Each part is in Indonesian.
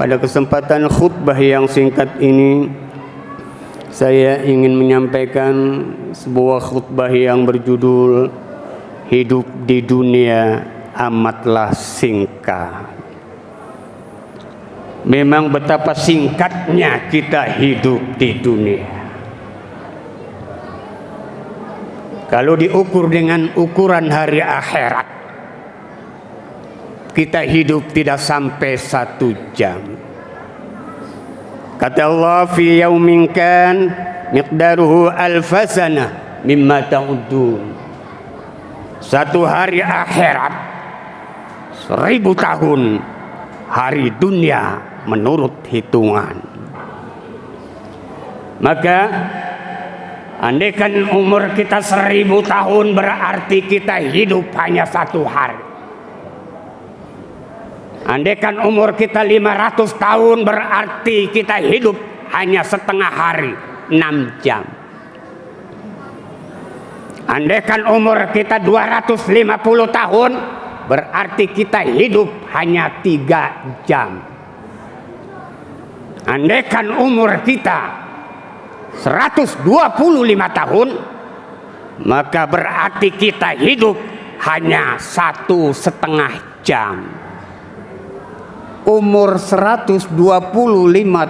Pada kesempatan khutbah yang singkat ini, saya ingin menyampaikan sebuah khutbah yang berjudul Hidup di Dunia Amatlah Singkat. Memang betapa singkatnya kita hidup di dunia. Kalau diukur dengan ukuran hari akhirat, kita hidup tidak sampai 1 jam. Kata Allah, fi yaumin kan miqdaruhu alfasana mimma ta'udun. Satu hari akhirat 1000 tahun hari dunia menurut hitungan. Maka andaikan umur kita 1000 tahun, berarti kita hidup hanya 1 hari. Andaikan umur kita 500 tahun, berarti kita hidup hanya setengah hari, 6 jam. Andaikan umur kita 250 tahun, berarti kita hidup hanya 3 jam. Andaikan umur kita 125 tahun, maka berarti kita hidup hanya 1,5 jam. Umur 125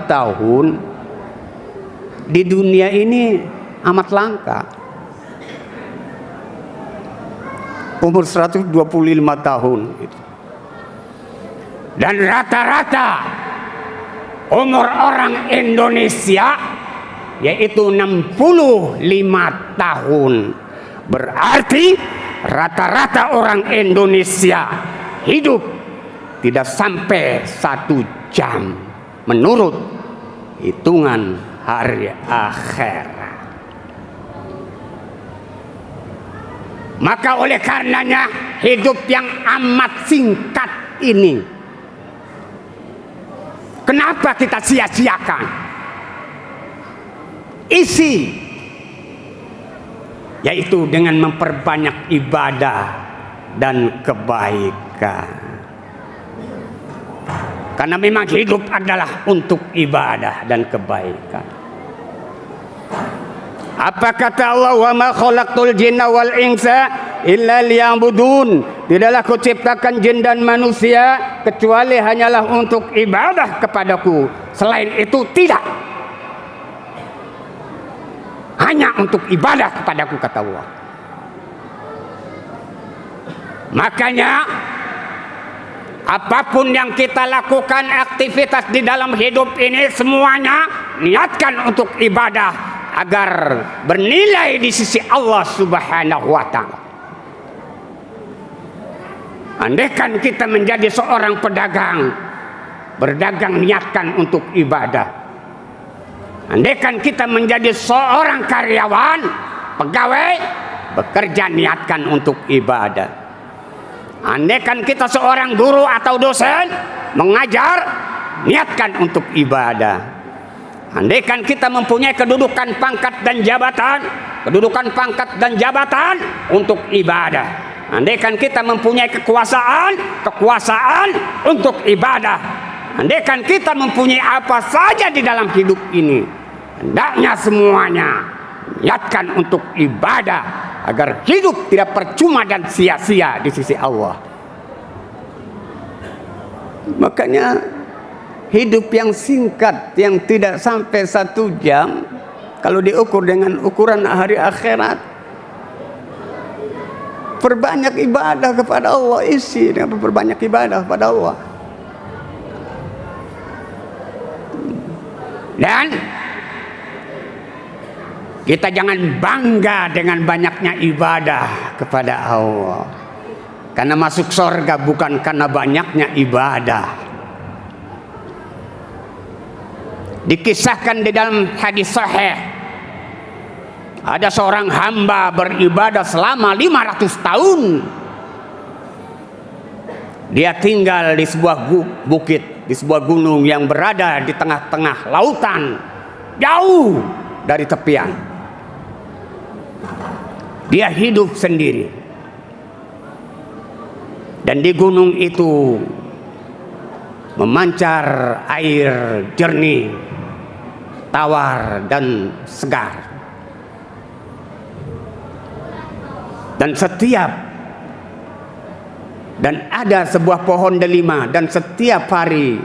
tahun di dunia ini amat langka. Umur 125 tahun. Dan rata-rata umur orang Indonesia yaitu 65 tahun. Berarti rata-rata orang Indonesia hidup tidak sampai 1 jam menurut hitungan hari akhirat. Maka oleh karenanya hidup yang amat singkat ini, kenapa kita sia-siakan? Isi, yaitu dengan memperbanyak ibadah dan kebaikan. Karena memang hidup adalah untuk ibadah dan kebaikan. Apa kata Allah, wa ma khalaqtul jinna wal insa illa liya'budun. Tidaklah kuciptakan jin dan manusia kecuali hanyalah untuk ibadah kepadaku. Selain itu tidak. Hanya untuk ibadah kepadaku, kata Allah. Makanya apapun yang kita lakukan, aktivitas di dalam hidup ini, semuanya niatkan untuk ibadah agar bernilai di sisi Allah Subhanahu wa ta'ala. Andaikan kita menjadi seorang pedagang, berdagang niatkan untuk ibadah. Andaikan kita menjadi seorang karyawan, pegawai, bekerja niatkan untuk ibadah. Andaikan kita seorang guru atau dosen, mengajar, niatkan untuk ibadah. Andaikan kita mempunyai kedudukan pangkat dan jabatan untuk ibadah. Andaikan kita mempunyai kekuasaan untuk ibadah. Andaikan kita mempunyai apa saja di dalam hidup ini, hendaknya semuanya niatkan untuk ibadah agar hidup tidak percuma dan sia-sia di sisi Allah. Makanya hidup yang singkat, yang tidak sampai 1 jam, kalau diukur dengan ukuran hari akhirat, perbanyak ibadah kepada Allah. Isi dengan perbanyak ibadah kepada Allah. Dan kita jangan bangga dengan banyaknya ibadah kepada Allah, karena masuk surga bukan karena banyaknya ibadah. Dikisahkan di dalam hadis sahih, ada seorang hamba beribadah selama 500 tahun. Dia tinggal di sebuah bukit, di sebuah gunung yang berada di tengah-tengah lautan, jauh dari tepian. Dia hidup sendiri. Dan di gunung itu memancar air jernih, tawar dan segar. Dan ada sebuah pohon delima, dan setiap hari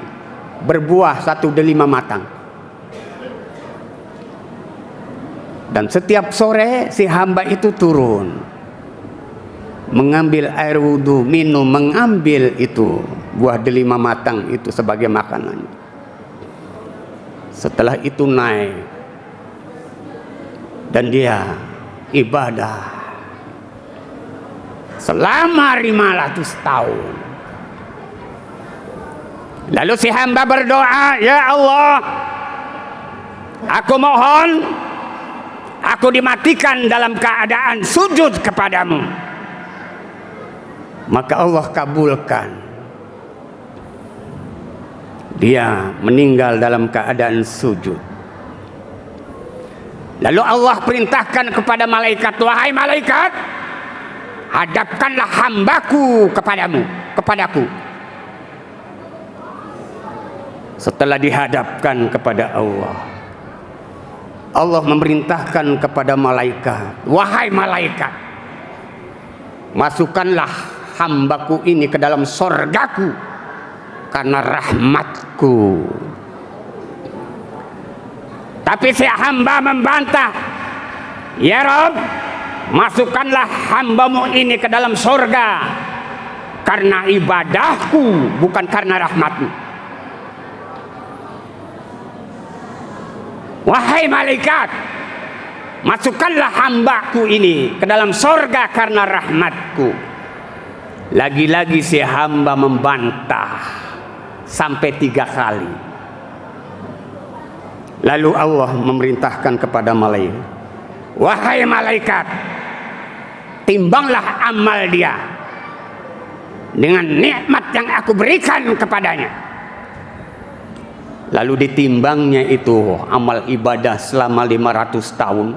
berbuah satu delima matang. Dan setiap sore si hamba itu turun, mengambil air wudhu, minum, mengambil itu buah delima matang itu sebagai makanan. Setelah itu naik dan dia ibadah selama 500 tahun. Lalu si hamba berdoa, ya Allah, aku mohon aku dimatikan dalam keadaan sujud kepadamu. Maka Allah kabulkan. Dia meninggal dalam keadaan sujud. Lalu Allah perintahkan kepada malaikat, wahai malaikat, hadapkanlah hambaku kepadaku. Setelah dihadapkan kepada Allah, Allah memerintahkan kepada malaikat, wahai malaikat, masukkanlah hambaku ini ke dalam sorgaku karena rahmatku. Tapi si hamba membantah, ya Rabb, masukkanlah hambamu ini ke dalam sorga karena ibadahku, bukan karena rahmatmu. Wahai malaikat, masukkanlah hambaku ini ke dalam sorga karena rahmatku. Lagi-lagi si hamba membantah sampai 3 kali. Lalu Allah memerintahkan kepada malaikat, wahai malaikat, timbanglah amal dia dengan nikmat yang aku berikan kepadanya. Lalu ditimbangnya itu amal ibadah selama 500 tahun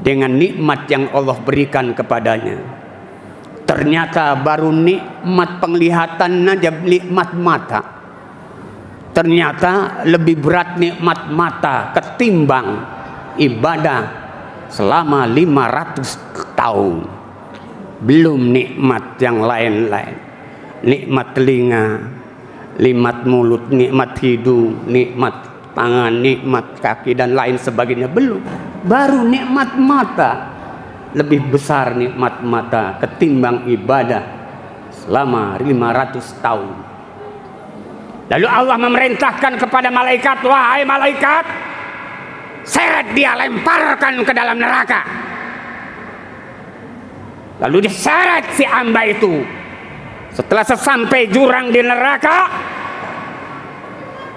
dengan nikmat yang Allah berikan kepadanya. Ternyata baru nikmat penglihatan aja, nikmat mata. Ternyata lebih berat nikmat mata ketimbang ibadah selama 500 tahun. Belum nikmat yang lain-lain, nikmat telinga, nikmat mulut, nikmat hidung, nikmat tangan, nikmat kaki dan lain sebagainya. Belum, baru nikmat mata. Lebih besar nikmat mata ketimbang ibadah selama 500 tahun. Lalu Allah memerintahkan kepada malaikat, wahai malaikat, seret dia, lemparkan ke dalam neraka. Lalu diseret si hamba itu. Setelah sesampai jurang di neraka,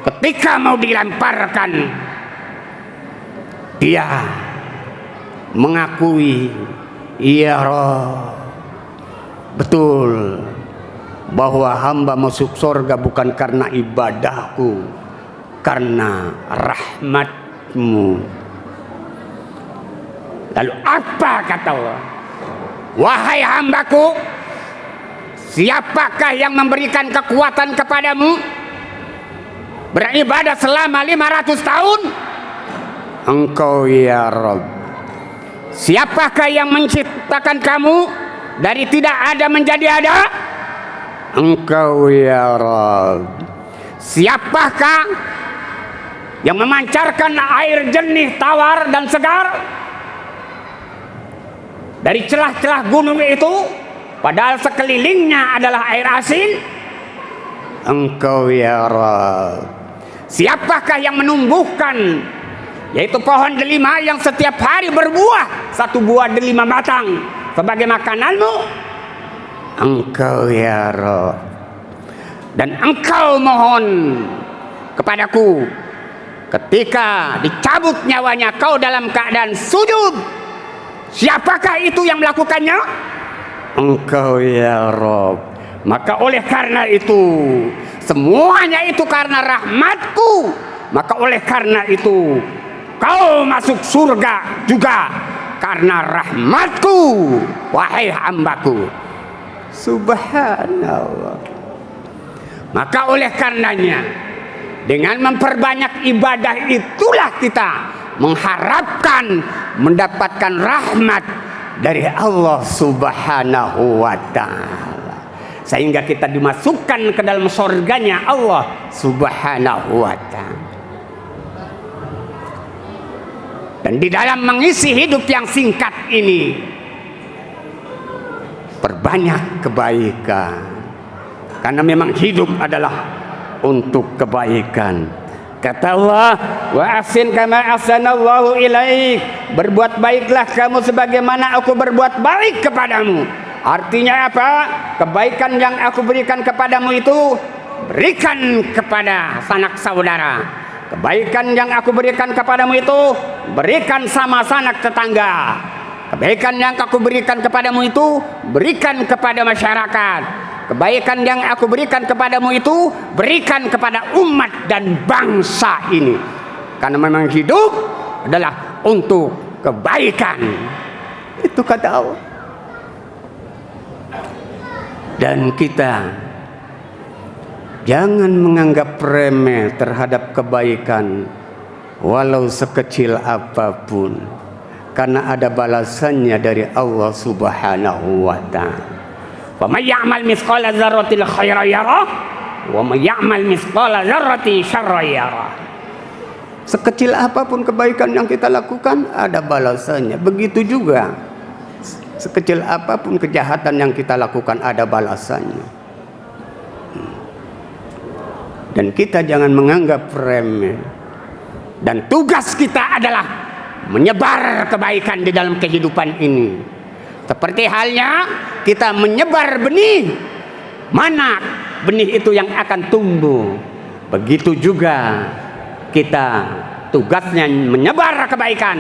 ketika mau dilemparkan, dia mengakui, ya Rabb, betul bahwa hamba masuk surga bukan karena ibadahku, karena rahmatmu. Lalu apa kata Allah? Wahai hambaku, siapakah yang memberikan kekuatan kepadamu beribadah selama 500 tahun? Engkau ya Rabb. Siapakah yang menciptakan kamu dari tidak ada menjadi ada? Engkau ya Rabb. Siapakah yang memancarkan air jernih, tawar dan segar dari celah-celah gunung itu, padahal sekelilingnya adalah air asin? Engkau ya Rabb. Siapakah yang menumbuhkan, yaitu pohon delima yang setiap hari berbuah satu buah delima matang sebagai makananmu? Engkau ya Rabb. Dan engkau mohon kepadaku ketika dicabut nyawanya kau dalam keadaan sujud. Siapakah itu yang melakukannya? Engkau ya Rabb. Maka oleh karena itu, semuanya itu karena rahmatku. Maka oleh karena itu, kau masuk surga juga karena rahmatku, wahai hambaku. Subhanallah. Maka oleh karenanya, dengan memperbanyak ibadah itulah kita mengharapkan mendapatkan rahmat dari Allah Subhanahu wa ta'ala, sehingga kita dimasukkan ke dalam surganya Allah Subhanahu wa ta'ala. Dan di dalam mengisi hidup yang singkat ini, perbanyak kebaikan, karena memang hidup adalah untuk kebaikan. Kata Allah, wa ahsin kama ahsanallahu ilaik, berbuat baiklah kamu sebagaimana aku berbuat baik kepadamu. Artinya apa? Kebaikan yang aku berikan kepadamu itu berikan kepada sanak saudara. Kebaikan yang aku berikan kepadamu itu berikan sama sanak tetangga. Kebaikan yang aku berikan kepadamu itu berikan kepada masyarakat. Kebaikan yang aku berikan kepadamu itu berikan kepada umat dan bangsa ini. Karena memang hidup adalah untuk kebaikan. Itu kata Allah. Dan kita jangan menganggap remeh terhadap kebaikan walau sekecil apapun, karena ada balasannya dari Allah Subhanahu wa ta'ala. Wa may ya'mal mithqala dzarratin khairan yarah wa may ya'mal mithqala dzarratin syarran yarah. Sekecil apapun kebaikan yang kita lakukan ada balasannya. Begitu juga sekecil apapun kejahatan yang kita lakukan ada balasannya. Dan kita jangan menganggap remeh. Dan tugas kita adalah menyebar kebaikan di dalam kehidupan ini. Seperti halnya kita menyebar benih, mana benih itu yang akan tumbuh. Begitu juga kita tugasnya menyebar kebaikan.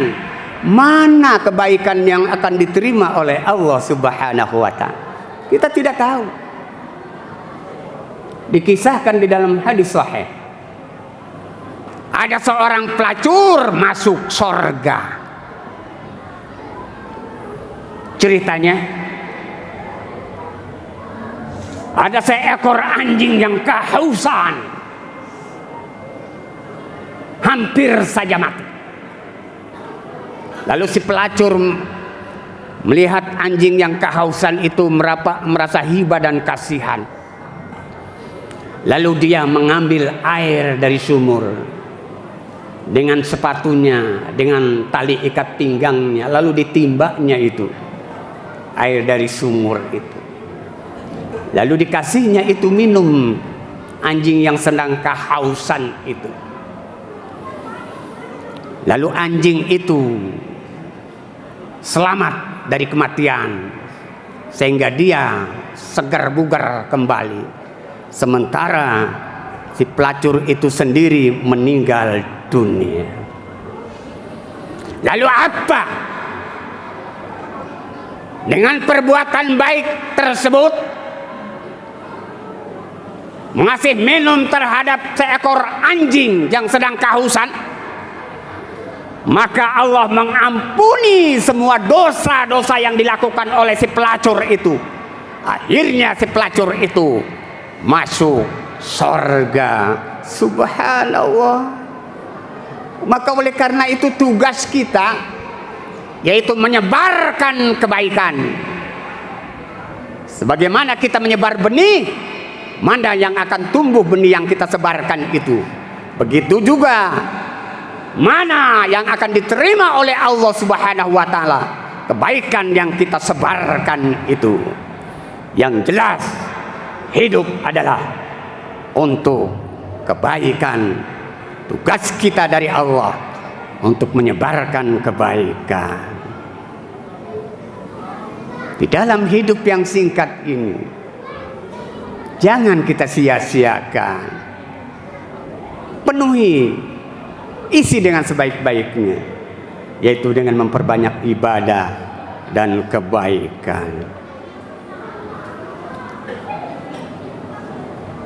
Mana kebaikan yang akan diterima oleh Allah Subhanahu wa ta'ala, kita tidak tahu. Dikisahkan di dalam hadis sahih, ada seorang pelacur masuk surga. Ceritanya, ada seekor anjing yang kehausan, hampir saja mati. Lalu si pelacur melihat anjing yang kehausan itu merasa hibah dan kasihan. Lalu dia mengambil air dari sumur dengan sepatunya, dengan tali ikat pinggangnya, lalu ditimbaknya itu air dari sumur itu. Lalu dikasihnya itu minum anjing yang sedang kehausan itu. Lalu anjing itu selamat dari kematian, sehingga dia segar bugar kembali. Sementara si pelacur itu sendiri meninggal dunia. Lalu apa? Dengan perbuatan baik tersebut, mengasih minum terhadap seekor anjing yang sedang kehausan, maka Allah mengampuni semua dosa-dosa yang dilakukan oleh si pelacur itu. Akhirnya si pelacur itu masuk surga. Subhanallah. Maka oleh karena itu tugas kita yaitu menyebarkan kebaikan. Sebagaimana kita menyebar benih, mana yang akan tumbuh benih yang kita sebarkan itu. Begitu juga mana yang akan diterima oleh Allah Subhanahu wa ta'ala kebaikan yang kita sebarkan itu. Yang jelas hidup adalah untuk kebaikan. Tugas kita dari Allah untuk menyebarkan kebaikan. Di dalam hidup yang singkat ini, jangan kita sia-siakan. Penuhi, isi dengan sebaik-baiknya, yaitu dengan memperbanyak ibadah dan kebaikan.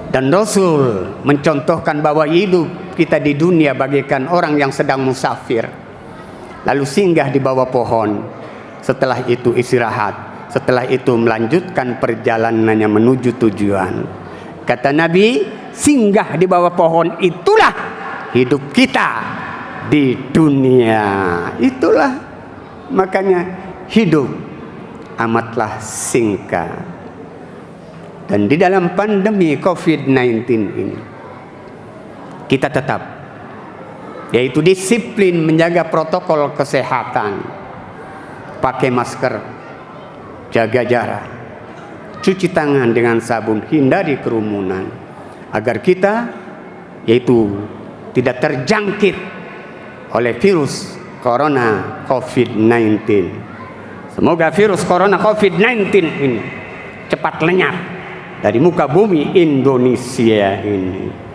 Dan Rasul mencontohkan bahwa hidup kita di dunia bagaikan orang yang sedang musafir, lalu singgah di bawah pohon, setelah itu istirahat, setelah itu melanjutkan perjalanannya menuju tujuan. Kata Nabi, singgah di bawah pohon itulah hidup kita di dunia. Itulah makanya hidup amatlah singkat. Dan di dalam pandemi COVID-19 ini kita tetap, yaitu disiplin menjaga protokol kesehatan, pakai masker, jaga jarak, cuci tangan dengan sabun, hindari kerumunan, agar kita yaitu tidak terjangkit oleh virus corona COVID-19. Semoga virus corona COVID-19 ini cepat lenyap dari muka bumi Indonesia ini.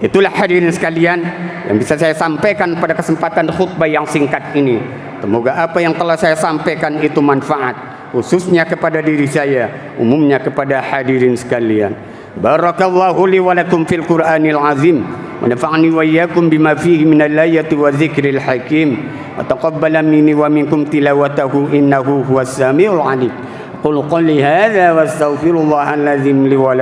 Itulah hadirin sekalian yang bisa saya sampaikan pada kesempatan khutbah yang singkat ini. Semoga apa yang telah saya sampaikan itu manfaat, khususnya kepada diri saya, umumnya kepada hadirin sekalian. Barakallahu li wa lakum fil Qur'anil azim wa nafa'ani wa iyyakum bima fihi minal ayati wa dzikril hakim wa taqabbala minni wa minkum tilawatahu innahu huwas samiul alim. Qul qali hadza wastaghfirullahal azim li wa